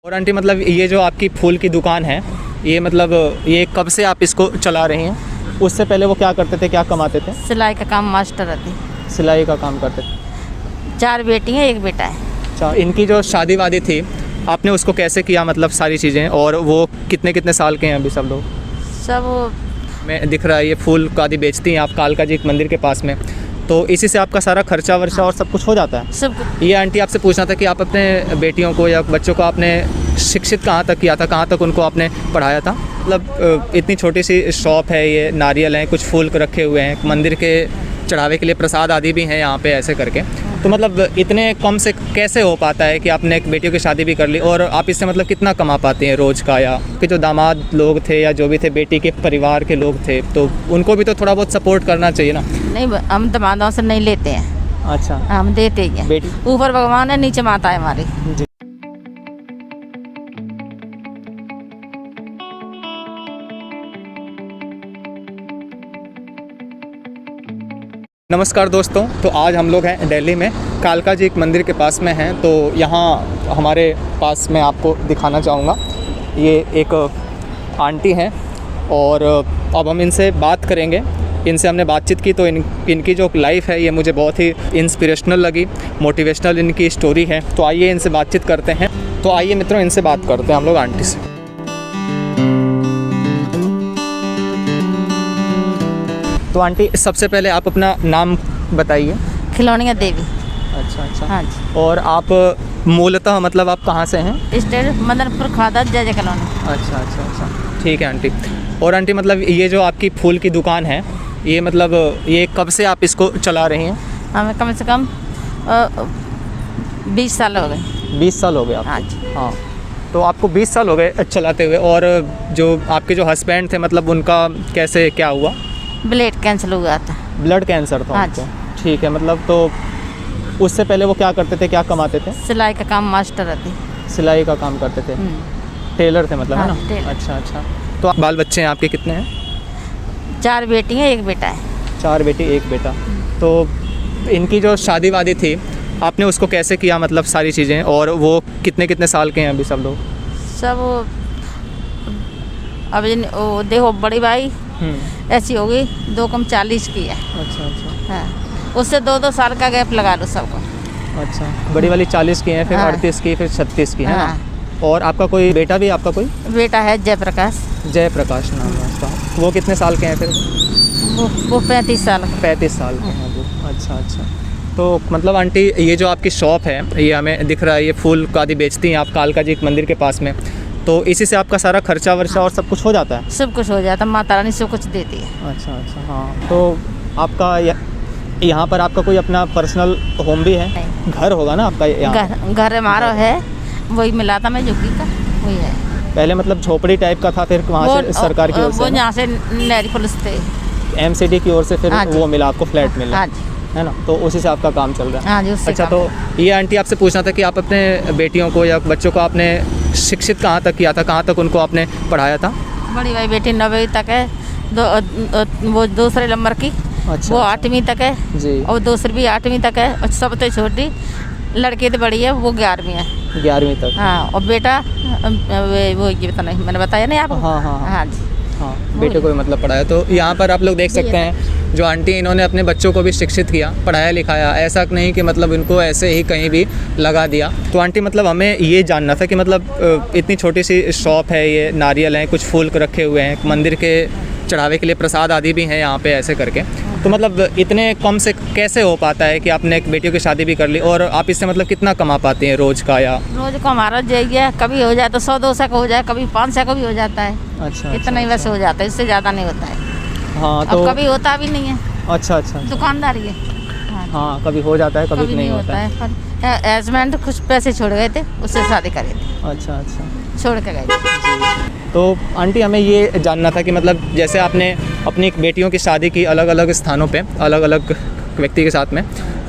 और आंटी मतलब ये जो आपकी फूल की दुकान है, ये मतलब ये कब से आप इसको चला रही हैं? उससे पहले वो क्या करते थे, क्या कमाते थे? सिलाई का काम मास्टर थी। सिलाई का काम करते थे। 4 बेटी हैं, 1 बेटा है। अच्छा, इनकी जो शादी वादी थी आपने उसको कैसे किया, मतलब सारी चीज़ें, और वो कितने कितने साल के हैं अभी सब लोग? सब मैं दिख रहा है ये फूल का आदि बेचती हैं आप कालका जी मंदिर के पास में, तो इसी से आपका सारा खर्चा वर्चा और सब कुछ हो जाता है? सब ये आंटी आपसे पूछना था कि आप अपने बेटियों को या बच्चों को आपने शिक्षित कहाँ तक किया था, कहाँ तक उनको आपने पढ़ाया था? मतलब इतनी छोटी सी शॉप है, ये नारियल हैं, कुछ फूल रखे हुए हैं, मंदिर के चढ़ावे के लिए प्रसाद आदि भी हैं यहाँ पे ऐसे करके, तो मतलब इतने कम से कैसे हो पाता है कि आपने एक बेटियों की शादी भी कर ली, और आप इससे मतलब कितना कमा पाते हैं रोज़ का? या कि जो दामाद लोग थे या जो भी थे बेटी के परिवार के लोग थे, तो उनको भी तो थोड़ा बहुत सपोर्ट करना चाहिए ना? नहीं, हम दमादों से नहीं लेते हैं। अच्छा, हम देते ही हैं। बेटी ऊपर भगवान है, नीचे माता है हमारी। जी। नमस्कार दोस्तों, तो आज हम लोग हैं दिल्ली में कालका जी एक मंदिर के पास में हैं। तो यहाँ हमारे पास मैं आपको दिखाना चाहूँगा, ये एक आंटी हैं और अब हम इनसे बात करेंगे। इनसे हमने बातचीत की तो इनकी जो लाइफ है ये मुझे बहुत ही इंस्पिरेशनल लगी, मोटिवेशनल इनकी स्टोरी है। तो आइए इनसे बातचीत करते हैं। तो आइए मित्रों, इनसे बात करते हैं हम लोग आंटी से। तो आंटी सबसे पहले आप अपना नाम बताइए। खिलौनिया देवी। अच्छा अच्छा, हाँ जी। और आप मूलतः मतलब आप कहाँ से हैं? स्टेट मदनपुर खादा जय कॉलोनी। अच्छा अच्छा अच्छा, ठीक है आंटी। और आंटी मतलब ये जो आपकी फूल की दुकान है, ये मतलब ये कब से आप इसको चला रही हैं? हमें कम से कम 20 साल हो गए। 20 साल हो गए आपको? हाँ जी। हाँ, तो आपको 20 साल हो गए चलाते हुए। और जो आपके जो हस्बैंड थे मतलब उनका कैसे क्या हुआ? ब्लड कैंसिल हुआ था। ब्लड कैंसर था हाँ उनको? ठीक है, मतलब तो उससे पहले वो क्या करते थे, क्या कमाते थे? सिलाई का काम मास्टर थी। सिलाई का काम करते थे, टेलर थे मतलब, हाँ, है ना? टेलर। अच्छा अच्छा। तो बाल बच्चे हैं आपके कितने हैं? 4 बेटी हैं, 1 बेटा है। 4 बेटी 1 बेटा। तो इनकी जो शादी वादी थी आपने उसको कैसे किया, मतलब सारी चीज़ें, और वो कितने कितने साल के हैं अभी सब लोग? सब अब देखो, बड़ी भाई ऐसी होगी 2 कम 40 की है। अच्छा अच्छा। हाँ, उससे 2-2 साल का गैप लगा लो सबको। अच्छा, बड़ी वाली 40 की है, फिर हाँ। 38 की, फिर 36 की, है हाँ। ना? और आपका कोई बेटा भी, आपका कोई? बेटा है जयप्रकाश। जयप्रकाश नाम है उसका। वो कितने साल के हैं फिर? वो 35 साल का। 35 साल के हैं वो। अच्छा अच्छा। तो मतलब आंटी ये जो आपकी शॉप है, ये हमें दिख रहा है ये फूल का आदि बेचती हैं आप कालका जी एक मंदिर के पास में, तो इसी से आपका सारा खर्चा वर्चा और सब कुछ हो जाता है? सब कुछ हो जाता, माता रानी सब कुछ देती है। अच्छा अच्छा। हाँ, तो आपका यहाँ पर आपका कोई अपना पर्सनल होम भी है? नहीं। घर होगा ना आपका यहाँ? घर हमारा है, वही मिला था मैं झुग्गी का, वही है। पहले मतलब झोपड़ी टाइप का था, फिर वहाँ से सरकार की ओर वो से यहाँ से नहरी पुलिस थे, MCD की ओर से फिर हाँ जी। वो मिला आपको, फ्लैट मिला, हाँ जी। है ना? तो उसी से आपका काम चल रहा है? हाँ जी, उससे अच्छा, काम तो ये आंटी आपसे पूछना था कि आप अपने बेटियों को या बच्चों को आपने शिक्षित कहाँ तक किया था, कहाँ तक उनको आपने पढ़ाया था? बड़ी भाई बेटी 9वीं तक है, वो दूसरे नंबर की। अच्छा, वो 8वीं तक है जी। और दूसरी भी 8वीं तक है, और सबसे छोटी लड़की तो बड़ी है, वो 11वीं है। 11वीं तक? हाँ, और बेटा वो ये पता नहीं, मैंने बताया नहीं आपको। हाँ हाँ हाँ जी। हाँ, बेटे को भी मतलब पढ़ाया। तो यहाँ पर आप लोग देख सकते हैं जो आंटी इन्होंने अपने बच्चों को भी शिक्षित किया, पढ़ाया लिखाया, ऐसा नहीं कि मतलब इनको ऐसे ही कहीं भी लगा दिया। तो आंटी मतलब हमें ये जानना था कि मतलब इतनी छोटी सी शॉप है, ये नारियल हैं, कुछ फूल रखे हुए हैं, मंदिर के चढ़ावे के लिए प्रसाद आदि भी हैं यहाँ पे ऐसे करके, तो मतलब इतने कम से कैसे हो पाता है कि आपने एक बेटियों की शादी भी कर ली, और आप इससे मतलब कितना कमा पाते हैं रोज़ का? या रोज को हमारा जाइए, कभी हो जाए तो 100-200 का हो जाए, कभी 500 का भी हो जाता है। अच्छा, इतना ही वैसे हो जाता है, इससे ज़्यादा नहीं होता है। हाँ, अब तो कभी होता भी नहीं है, अच्छा अच्छा। दुकानदारी है। हाँ, कभी हो जाता है, कभी नहीं होता है। पर हस्बैंड कुछ पैसे छोड़ गए थे, उससे शादी करी थी, अच्छा अच्छा। छोड़ के गए थे। तो आंटी हमें ये जानना था कि मतलब जैसे आपने अपनी बेटियों की शादी की अलग अलग स्थानों पे, अलग अलग व्यक्ति के साथ में,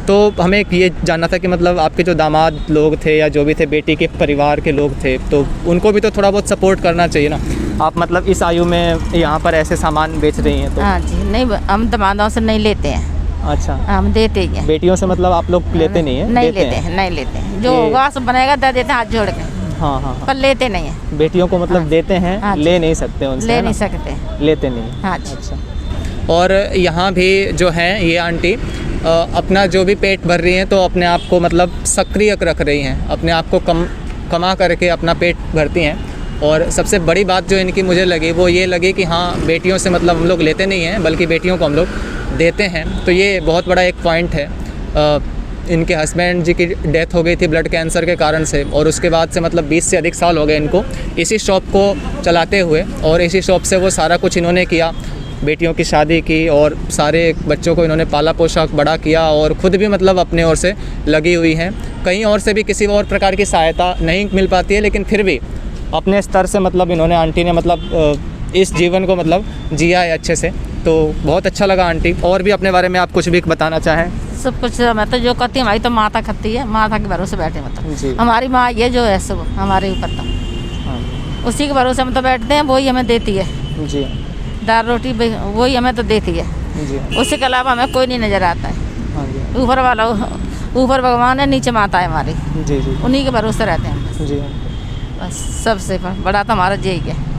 तो हमें ये जानना था कि मतलब आपके जो दामाद लोग थे या जो भी थे बेटी के परिवार के लोग थे, तो उनको भी तो थोड़ा बहुत सपोर्ट करना चाहिए ना? आप मतलब इस आयु में यहाँ पर ऐसे सामान बेच रही हैं तो? हाँ जी, नहीं, हम दमादों से नहीं लेते हैं। अच्छा, हम देते ही हैं। बेटियों से मतलब आप लोग लेते नहीं हैं? नहीं लेते हैं, नहीं लेते हैं। जो ये- होगा सब बनेगा, दे देते हैं हाथ जोड़ के। हाँ हाँ हाँ। पर लेते नहीं है। बेटियों को मतलब हाँ। देते हैं, हाँ जी। ले नहीं सकते उनसे, ले है ना? नहीं सकते। लेते नहीं। हाँ जी। अच्छा। और यहाँ भी जो हैं ये आंटी अपना जो भी पेट भर रही हैं तो अपने आप को मतलब सक्रिय रख रही हैं, अपने आप को कमा करके अपना पेट भरती हैं। और सबसे बड़ी बात जो इनकी मुझे लगी वो ये लगी कि हाँ, बेटियों से मतलब हम लोग लेते नहीं हैं बल्कि बेटियों को हम लोग देते हैं। तो ये बहुत बड़ा एक पॉइंट है। इनके हस्बैंड जी की डेथ हो गई थी ब्लड कैंसर के कारण से, और उसके बाद से मतलब 20 से अधिक साल हो गए इनको इसी शॉप को चलाते हुए, और इसी शॉप से वो सारा कुछ इन्होंने किया। बेटियों की शादी की और सारे बच्चों को इन्होंने पाला पोसा बड़ा किया, और ख़ुद भी मतलब अपने ओर से लगी हुई हैं। कहीं और से भी किसी और प्रकार की सहायता नहीं मिल पाती है, लेकिन फिर भी अपने स्तर से मतलब इन्होंने, आंटी ने मतलब इस जीवन को मतलब जिया है अच्छे से। तो बहुत अच्छा लगा आंटी। और भी अपने बारे में आप कुछ भी बताना चाहें? सब कुछ मैं तो जो करती हूँ, हमारी तो माता करती है, माता के भरोसे बैठे मतलब जी। हमारी माँ ये जो है सब हमारे ऊपर तो हाँ उसी के भरोसे हम तो बैठते हैं, वही हमें देती है जी। दाल रोटी, वही हमें तो देती है। जी। उसके अलावा हमें कोई नहीं नज़र आता है। हाँ जी। ऊपर वाला, ऊपर भगवान है, नीचे माता है हमारी, जी जी उन्हीं के भरोसे रहते हैं बस। जी। बस सबसे बड़ा तो हमारा यही है।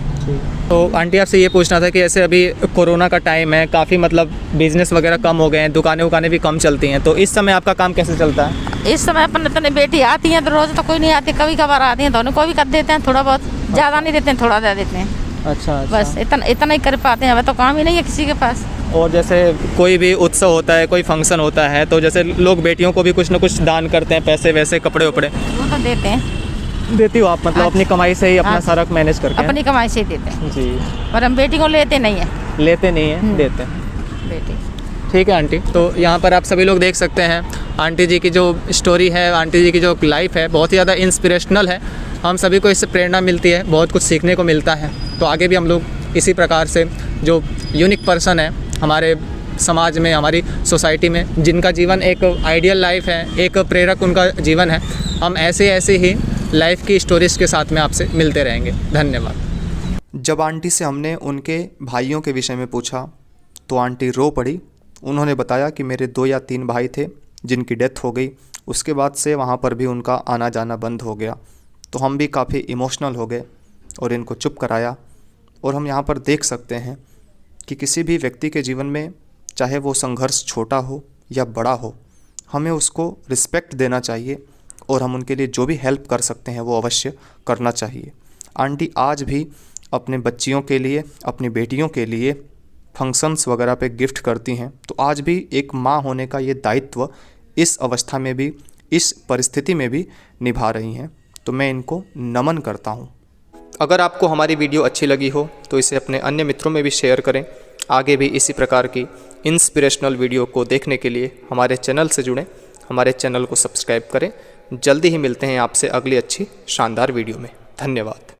तो आंटी आपसे ये पूछना था कि ऐसे अभी कोरोना का टाइम है, काफ़ी मतलब बिज़नेस वगैरह कम हो गए हैं, दुकानें भी कम चलती हैं, तो इस समय आपका काम कैसे चलता है? इस समय अपन इतने बेटी आती हैं तो रोज़ तो कोई नहीं आती, कभी कभार आती हैं तो उनको भी कर देते हैं, थोड़ा बहुत, ज़्यादा नहीं देते हैं, थोड़ा दे देते हैं। अच्छा। बस इतना ही कर पाते हैं, हमें तो काम ही नहीं है किसी के पास। और जैसे कोई भी उत्सव होता है, कोई फंक्शन होता है, तो जैसे लोग बेटियों को भी कुछ ना कुछ दान करते हैं, पैसे वैसे, कपड़े उपड़े वो तो देते हैं। देती हो आप मतलब अपनी कमाई से ही अपना सारा मैनेज करके? अपनी कमाई से ही देते हैं जी। पर हम बेटी को लेते नहीं हैं। लेते नहीं हैं, देते हैं। बेटी ठीक है आंटी। तो यहाँ पर आप सभी लोग देख सकते हैं आंटी जी की जो स्टोरी है, आंटी जी की जो लाइफ है, बहुत ही ज़्यादा इंस्पिरेशनल है। हम सभी को इससे प्रेरणा मिलती है, बहुत कुछ सीखने को मिलता है। तो आगे भी हम लोग इसी प्रकार से जो यूनिक पर्सन है हमारे समाज में, हमारी सोसाइटी में, जिनका जीवन एक आइडियल लाइफ है, एक प्रेरक उनका जीवन है, हम ऐसे ही लाइफ की स्टोरीज़ के साथ में आपसे मिलते रहेंगे। धन्यवाद। जब आंटी से हमने उनके भाइयों के विषय में पूछा तो आंटी रो पड़ी। उन्होंने बताया कि मेरे 2 या 3 भाई थे जिनकी डेथ हो गई, उसके बाद से वहाँ पर भी उनका आना जाना बंद हो गया। तो हम भी काफ़ी इमोशनल हो गए और इनको चुप कराया। और हम यहाँ पर देख सकते हैं कि किसी भी व्यक्ति के जीवन में, चाहे वो संघर्ष छोटा हो या बड़ा हो, हमें उसको रिस्पेक्ट देना चाहिए और हम उनके लिए जो भी हेल्प कर सकते हैं वो अवश्य करना चाहिए। आंटी आज भी अपने बच्चियों के लिए, अपनी बेटियों के लिए फंक्शंस वगैरह पे गिफ्ट करती हैं। तो आज भी एक माँ होने का ये दायित्व इस अवस्था में भी, इस परिस्थिति में भी निभा रही हैं। तो मैं इनको नमन करता हूँ। अगर आपको हमारी वीडियो अच्छी लगी हो तो इसे अपने अन्य मित्रों में भी शेयर करें। आगे भी इसी प्रकार की इंस्पिरेशनल वीडियो को देखने के लिए हमारे चैनल से जुड़ें, हमारे चैनल को सब्सक्राइब करें। जल्दी ही मिलते हैं आपसे अगली अच्छी शानदार वीडियो में। धन्यवाद।